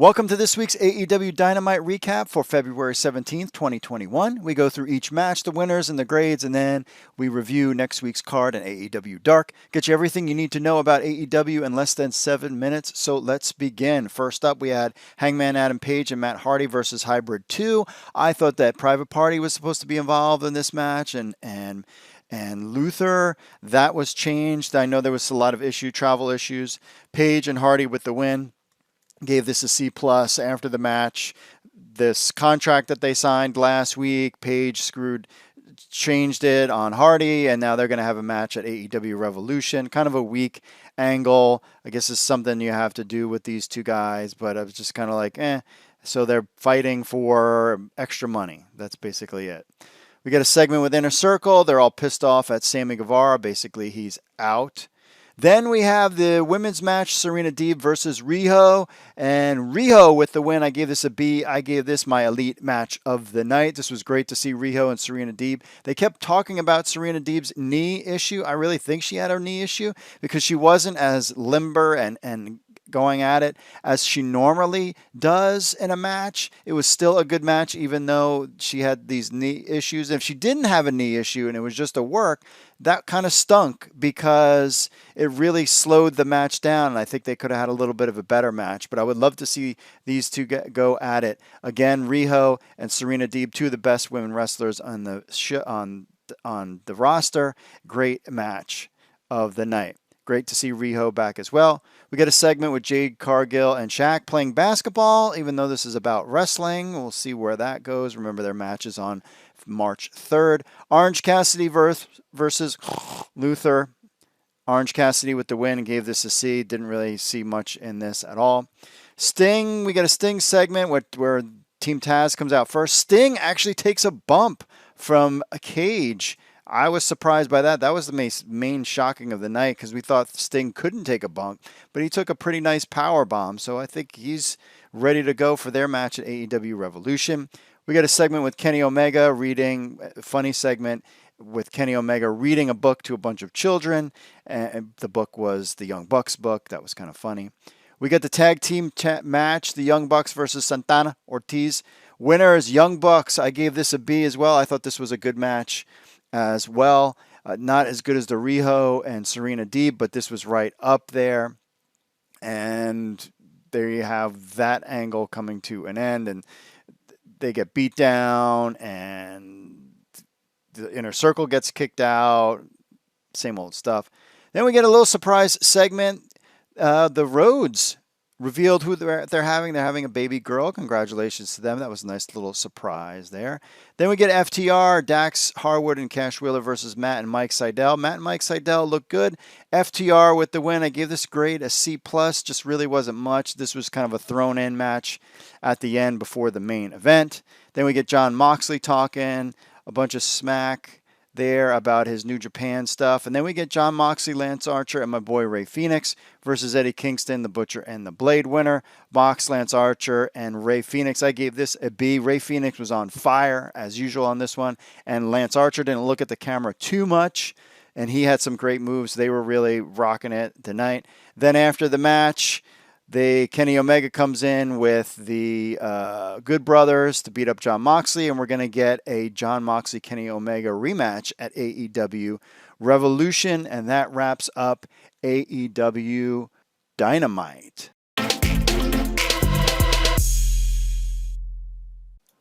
Welcome to this week's AEW Dynamite recap for February 17th, 2021. We go through each match, the winners and the grades, and then we review next week's card in AEW Dark. Get you everything you need to know about AEW in less than 7 minutes, so let's begin. First up, we had Hangman Adam Page and Matt Hardy versus Hybrid 2. I thought that Private Party was supposed to be involved in this match, and Luther, that was changed. I know there was a lot of travel issues. Page and Hardy with the win. Gave this a C+ after the match. This contract that they signed last week, Page changed it on Hardy, and now they're going to have a match at AEW Revolution. Kind of a weak angle. I guess it's something you have to do with these two guys, but I was just kind of like, So they're fighting for extra money. That's basically it. We get a segment with Inner Circle. They're all pissed off at Sammy Guevara. Basically, he's out. Then we have the women's match, Serena Deeb versus Riho. And Riho with the win. I gave this a B. I gave this my elite match of the night. This was great to see Riho and Serena Deeb. They kept talking about Serena Deeb's knee issue. I really think she had a knee issue because she wasn't as limber and going at it as she normally does in a match. It was still a good match even though she had these knee issues. If she didn't have a knee issue and it was just a work, that kind of stunk because it really slowed the match down, and I think they could have had a little bit of a better match. But I would love to see these two go at it. Again, Riho and Serena Deeb, two of the best women wrestlers on the roster. Great match of the night. Great to see Riho back as well. We get a segment with Jade, Cargill, and SHAQ playing basketball, even though this is about wrestling. We'll see where that goes. Remember, their match is on March 3rd. Orange Cassidy versus Luther. Orange Cassidy with the win and gave this a C. Didn't really see much in this at all. Sting, we get a Sting segment where Team Taz comes out first. Sting actually takes a bump from a cage. I was surprised by that. That was the main shocking of the night because we thought Sting couldn't take a bump, but he took a pretty nice power bomb. So I think he's ready to go for their match at AEW Revolution. We got a segment with Kenny Omega a funny segment with Kenny Omega reading a book to a bunch of children. And the book was the Young Bucks book. That was kind of funny. We got the tag team match, the Young Bucks versus Santana, ORTIZ. Winner is Young Bucks. I gave this a B as well. I thought this was a good match as well. Not as good as the Riho and Serena Deeb, but this was right up there. And there you have that angle coming to an end, and they get beat down, and the Inner Circle gets kicked out. Same old stuff. Then we get a little surprise segment. The RHODES revealed who they're having. They're having a baby girl. Congratulations to them. That was a nice little surprise there. Then we get FTR, Dax Harwood and Cash Wheeler versus Matt and Mike Sydal. Matt and Mike Sydal look good. FTR with the win. I gave this grade a C+. Just really wasn't much. This was kind of a thrown-in match at the end before the main event. Then we get Jon Moxley talking a bunch of smack there about his New Japan stuff. And then we get Jon Moxley, Lance Archer, and my boy Ray Phoenix versus Eddie Kingston, the Butcher and the Blade winner. Mox, Lance Archer, and Ray Phoenix. I gave this a B. Ray Phoenix was on fire, as usual, on this one. And Lance Archer didn't look at the camera too much, and he had some great moves. They were really rocking it tonight. Then after the match, Kenny Omega comes in with the Good Brothers to beat up Jon Moxley, and we're going to get a Jon Moxley-Kenny Omega rematch at AEW Revolution, and that wraps up AEW Dynamite.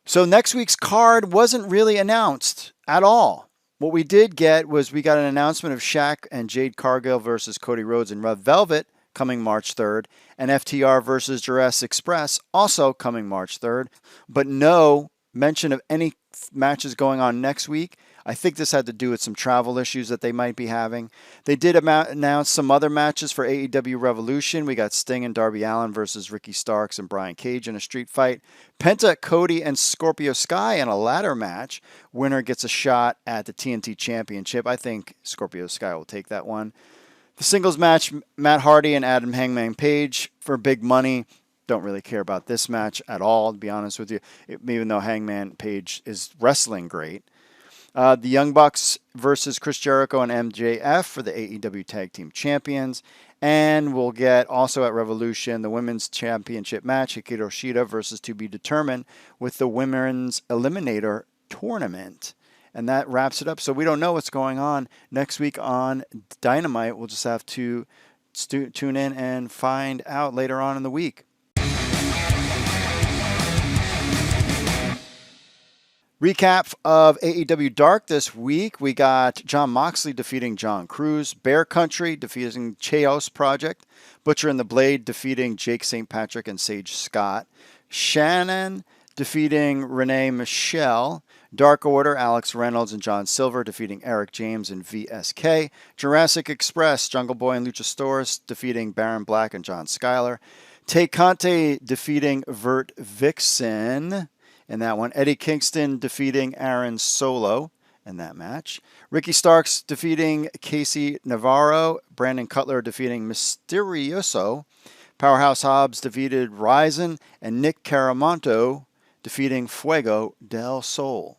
So next week's card wasn't really announced at all. What we did get was we got an announcement of SHAQ and Jade Cargill versus Cody Rhodes and Red Velvet coming March 3rd, and FTR versus Jurassic Express also coming March 3rd, but no mention of any matches going on next week. I think this had to do with some travel issues that they might be having. They did announce some other matches for AEW Revolution. We got Sting and Darby Allin versus Ricky Starks and Brian Cage in a street fight. Penta, Cody, and Scorpio Sky in a ladder match. Winner gets a shot at the TNT Championship. I think Scorpio Sky will take that one. The singles match, Matt Hardy and Adam Hangman Page for big money. Don't really care about this match at all, to be honest with you, even though Hangman Page is wrestling great. The Young Bucks versus Chris Jericho and MJF for the AEW Tag Team Champions. And we'll get also at Revolution the Women's Championship match, Hikaru Shida versus To Be Determined, with the Women's Eliminator Tournament. And that wraps it up. So we don't know what's going on next week on Dynamite. We'll just have to tune in and find out later on in the week. Recap of AEW Dark this week. We got Jon Moxley defeating John Cruz, Bear Country defeating Chaos Project, Butcher and the Blade defeating Jake St. Patrick and Sage Scott, Shannon defeating Renee Michelle, Dark Order, Alex Reynolds and John Silver defeating Eric James and VSK, Jurassic Express, Jungle Boy and Luchasaurus defeating Baron Black and John Schuyler, Tay Conte defeating Vert Vixen in that one, Eddie Kingston defeating Aaron Solo in that match, Ricky Starks defeating Casey Navarro, Brandon Cutler defeating Mysterioso, Powerhouse Hobbs defeated Ryzen, and Nick Caramonto defeating Fuego del Sol.